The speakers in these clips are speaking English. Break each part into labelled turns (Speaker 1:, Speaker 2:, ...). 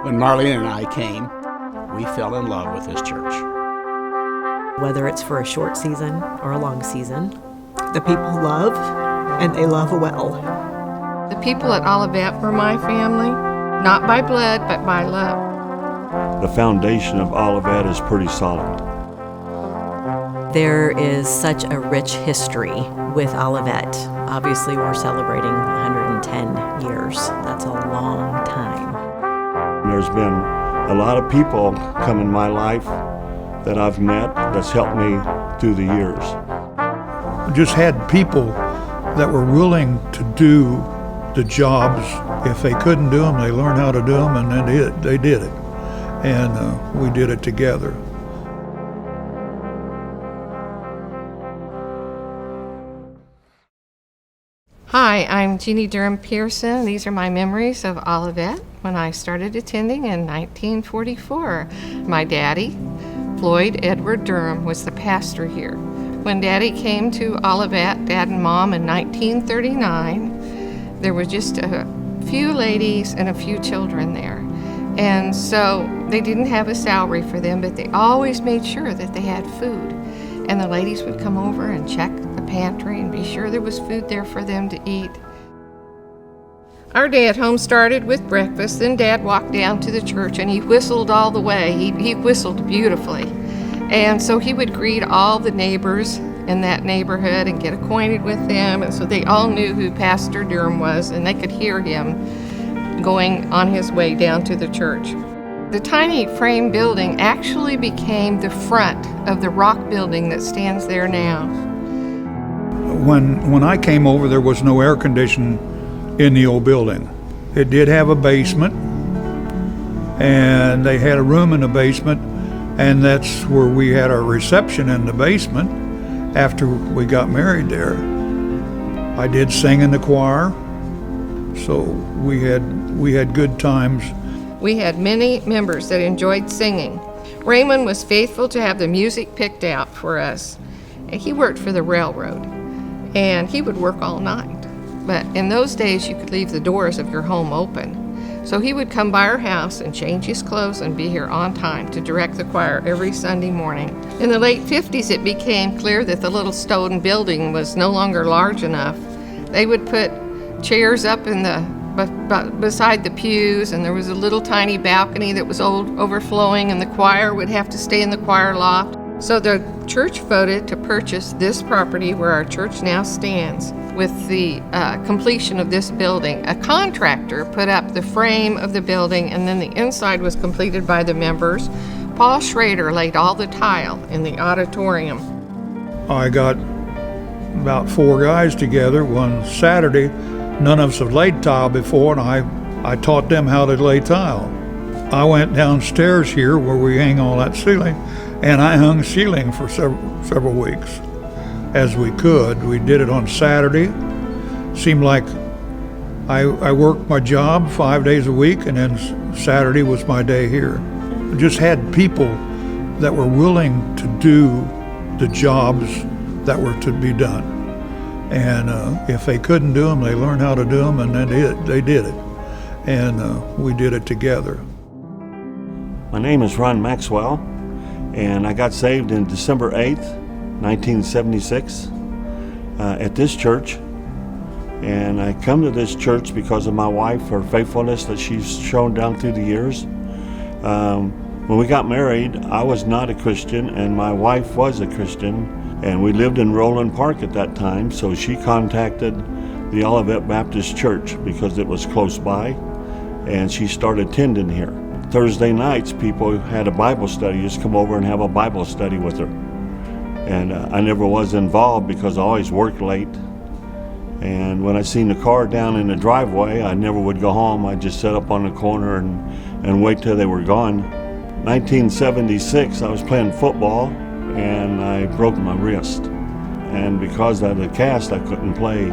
Speaker 1: When Marlene and I came, we fell in love with this church.
Speaker 2: Whether it's for a short season or a long season, the people love, and they love well.
Speaker 3: The people at Olivet were my family, not by blood, but by love.
Speaker 4: The foundation of Olivet is pretty solid.
Speaker 2: There is such a rich history with Olivet. Obviously, we're celebrating 110 years. That's a long time.
Speaker 4: There's been a lot of people come in my life that I've met that's helped me through the years.
Speaker 5: Just had people that were willing to do the jobs. If they couldn't do them, they learned how to do them, and then they did it. And we did it together.
Speaker 3: Hi, I'm Jeannie Durham Pearson. These are my memories of Olivet when I started attending in 1944. My daddy, Floyd Edward Durham, was the pastor here. When Daddy came to Olivet, Dad and Mom, in 1939, there were just a few ladies and a few children there. And so they didn't have a salary for them, but they always made sure that they had food. And the ladies would come over and check the pantry and be sure there was food there for them to eat. Our day at home started with breakfast, then Dad walked down to the church and he whistled all the way. He whistled beautifully. And so he would greet all the neighbors in that neighborhood and get acquainted with them, and so they all knew who Pastor Durham was, and they could hear him going on his way down to the church. The tiny frame building actually became the front of the rock building that stands there now.
Speaker 5: When I came over, there was no air conditioning in the old building. It did have a basement, and they had a room in the basement, and that's where we had our reception, in the basement after we got married there. I did sing in the choir, so we had good times.
Speaker 3: We had many members that enjoyed singing. Raymond was faithful to have the music picked out for us. He worked for the railroad, and he would work all night. But in those days, you could leave the doors of your home open. So he would come by our house and change his clothes and be here on time to direct the choir every Sunday morning. In the late 50s, it became clear that the little stone building was no longer large enough. They would put chairs up in beside the pews, and there was a little tiny balcony that was overflowing, and the choir would have to stay in the choir loft. So the church voted to purchase this property where our church now stands. With the completion of this building, a contractor put up the frame of the building, and then the inside was completed by the members. Paul Schrader laid all the tile in the auditorium.
Speaker 5: I got about 4 guys together one Saturday. None of us had laid tile before, and I taught them how to lay tile. I went downstairs here where we hang all that ceiling, and I hung ceiling for several weeks as we could. We did it on Saturday. Seemed like I worked my job 5 days a week, and then Saturday was my day here. Just had people that were willing to do the jobs that were to be done. And if they couldn't do them, they learned how to do them, and then they did it. And we did it together.
Speaker 4: My name is Ron Maxwell, and I got saved in December 8th, 1976 at this church. And I come to this church because of my wife, her faithfulness that she's shown down through the years. When we got married, I was not a Christian, and my wife was a Christian, and we lived in Roland Park at that time, so she contacted the Olivet Baptist Church because it was close by, and she started attending here. Thursday nights, people had a Bible study, just come over and have a Bible study with her. And I never was involved because I always worked late. And when I seen the car down in the driveway, I never would go home. I'd just sit up on the corner and wait till they were gone. 1976, I was playing football and I broke my wrist. And because of the cast, I couldn't play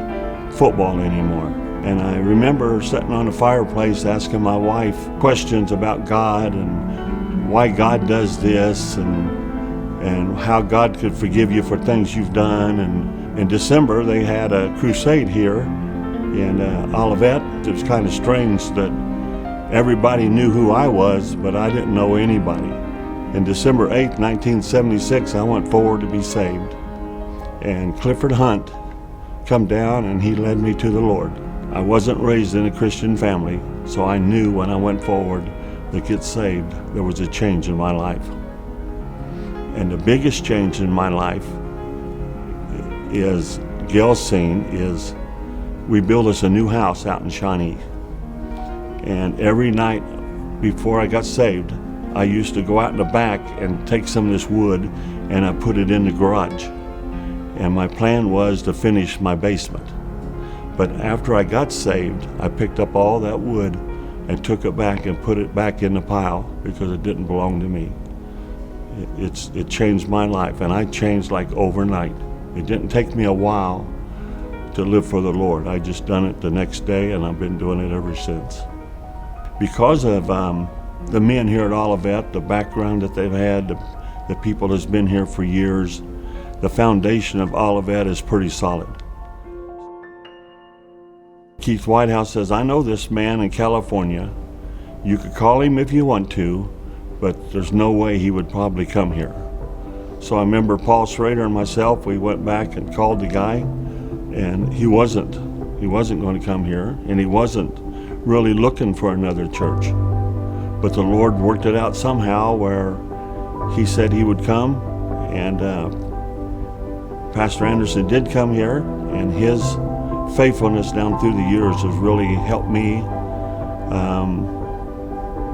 Speaker 4: football anymore. And I remember sitting on the fireplace asking my wife questions about God and why God does this and how God could forgive you for things you've done. And in December, they had a crusade here in Olivet. It was kind of strange that Everybody knew who I was, but I didn't know anybody. In December 8th, 1976, I went forward to be saved. And Clifford Hunt come down and he led me to the Lord. I wasn't raised in a Christian family, so I knew when I went forward to get saved, there was a change in my life. And the biggest change in my life is, Gail's seen, is we built us a new house out in Shawnee. And every night before I got saved, I used to go out in the back and take some of this wood and I put it in the garage. And my plan was to finish my basement. But after I got saved, I picked up all that wood and took it back and put it back in the pile because it didn't belong to me. It changed my life, and I changed like overnight. It didn't take me a while to live for the Lord. I just done it the next day, and I've been doing it ever since. Because of the men here at Olivet, the background that they've had, the people that's been here for years, the foundation of Olivet is pretty solid. Keith Whitehouse says, I know this man in California. You could call him if you want to, but there's no way he would probably come here. So I remember Paul Schrader and myself, we went back and called the guy, and he wasn't going to come here, and he wasn't really looking for another church. But the Lord worked it out somehow where he said he would come, and Pastor Anderson did come here, and his faithfulness down through the years has really helped me.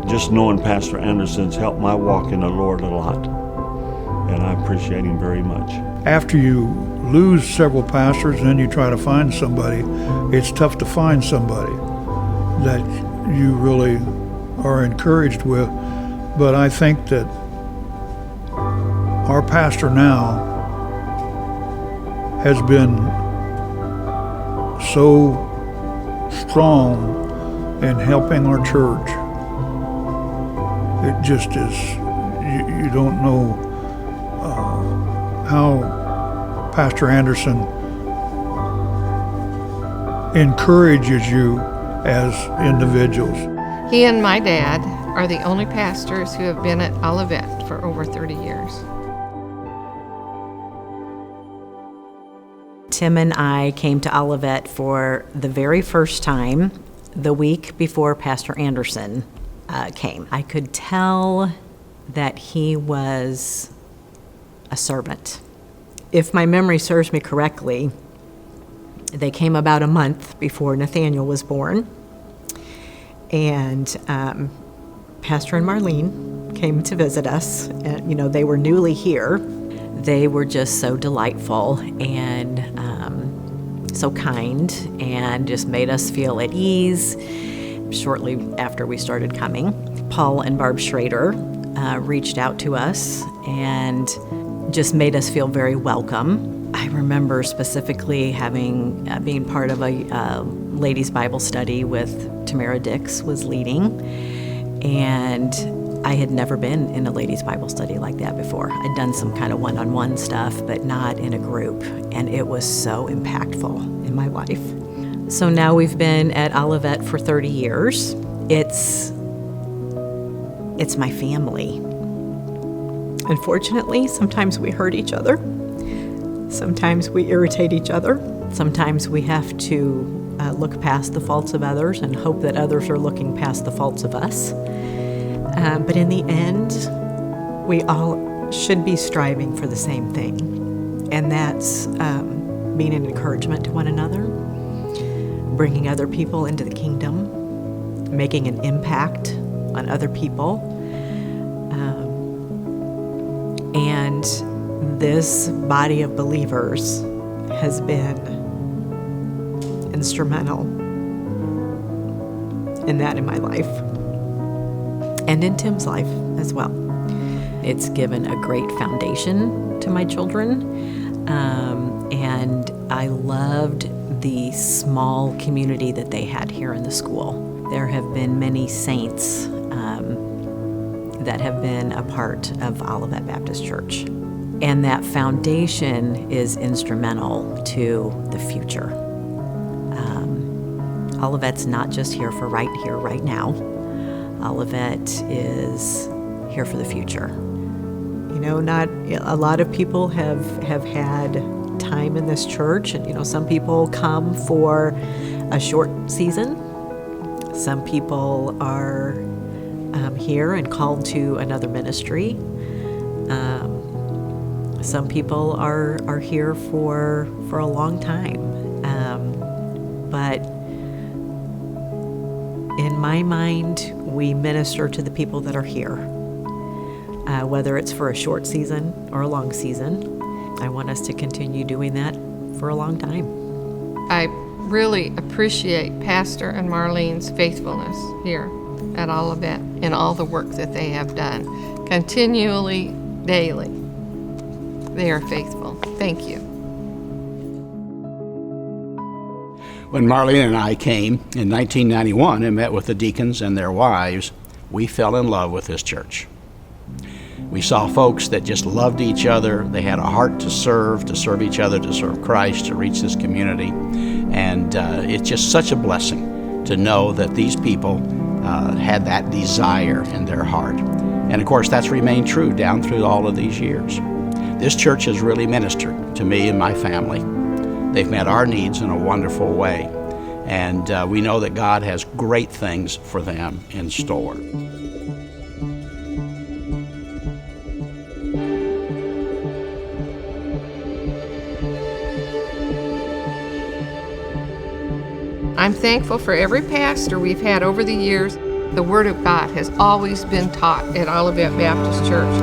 Speaker 4: Just knowing Pastor Anderson's helped my walk in the Lord a lot, and I appreciate him very much.
Speaker 5: After you lose several pastors and then you try to find somebody, it's tough to find somebody that you really are encouraged with. But I think that our pastor now has been so strong in helping our church. It just is, you don't know how Pastor Anderson encourages you as individuals.
Speaker 3: He and my dad are the only pastors who have been at Olivet for over 30 years.
Speaker 2: Tim and I came to Olivet for the very first time the week before Pastor Anderson came. I could tell that he was a servant. If my memory serves me correctly, they came about a month before Nathaniel was born. And Pastor and Marlene came to visit us. And, they were newly here. They were just so delightful and so kind and just made us feel at ease. Shortly after we started coming, Paul and Barb Schrader reached out to us and just made us feel very welcome. I remember specifically being part of a ladies' Bible study with Tamara Dix was leading, and I had never been in a ladies' Bible study like that before. I'd done some kind of one-on-one stuff, but not in a group, and it was so impactful in my life. So now we've been at Olivet for 30 years. It's my family. Unfortunately, sometimes we hurt each other. Sometimes we irritate each other. Sometimes we have to look past the faults of others and hope that others are looking past the faults of us. But in the end, we all should be striving for the same thing. And that's being an encouragement to one another, bringing other people into the kingdom, making an impact on other people. And this body of believers has been instrumental in that in my life and in Tim's life as well. It's given a great foundation to my children, and I loved the small community that they had here in the school. There have been many saints that have been a part of Olivet Baptist Church. And that foundation is instrumental to the future. Olivet's not just here for right here, right now. Olivet is here for the future. You know, not a lot of people have had time in this church, and some people come for a short season. Some people are here and called to another ministry. Some people are here for a long time. But in my mind, we minister to the people that are here, whether it's for a short season or a long season. I want us to continue doing that for a long time.
Speaker 3: I really appreciate Pastor and Marlene's faithfulness here at Olivet in all the work that they have done, continually, daily. They are faithful. Thank you.
Speaker 1: When Marlene and I came in 1991 and met with the deacons and their wives, we fell in love with this church. We saw folks that just loved each other. They had a heart to serve each other, to serve Christ, to reach this community. And it's just such a blessing to know that these people had that desire in their heart. And of course, that's remained true down through all of these years. This church has really ministered to me and my family. They've met our needs in a wonderful way. And we know that God has great things for them in store.
Speaker 3: I'm thankful for every pastor we've had over the years. The Word of God has always been taught at Olivet Baptist Church.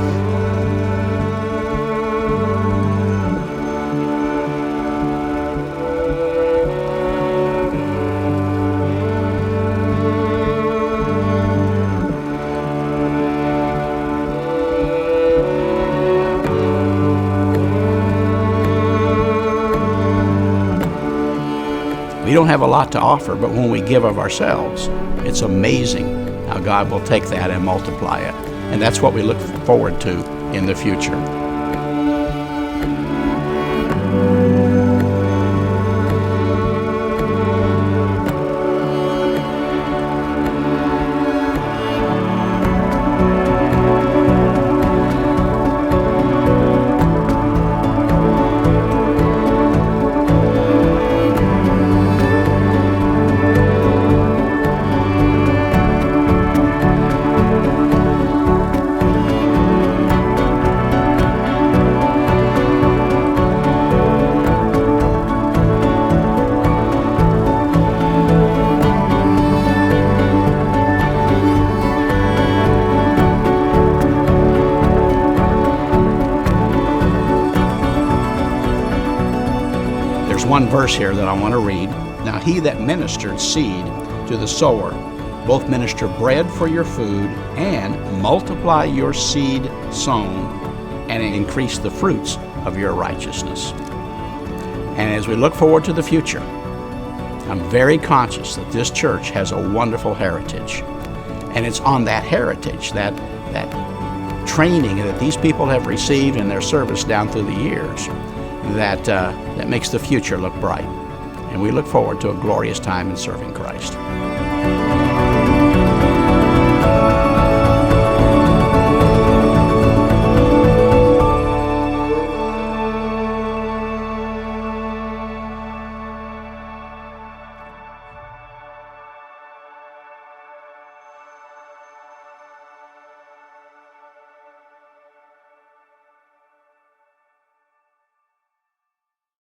Speaker 1: We don't have a lot to offer, but when we give of ourselves, it's amazing how God will take that and multiply it. And that's what we look forward to in the future. One verse here that I want to read. Now he that ministered seed to the sower, both minister bread for your food and multiply your seed sown and increase the fruits of your righteousness. And as we look forward to the future, I'm very conscious that this church has a wonderful heritage. And it's on that heritage, that training that these people have received in their service down through the years, that makes the future look bright. And we look forward to a glorious time in serving Christ.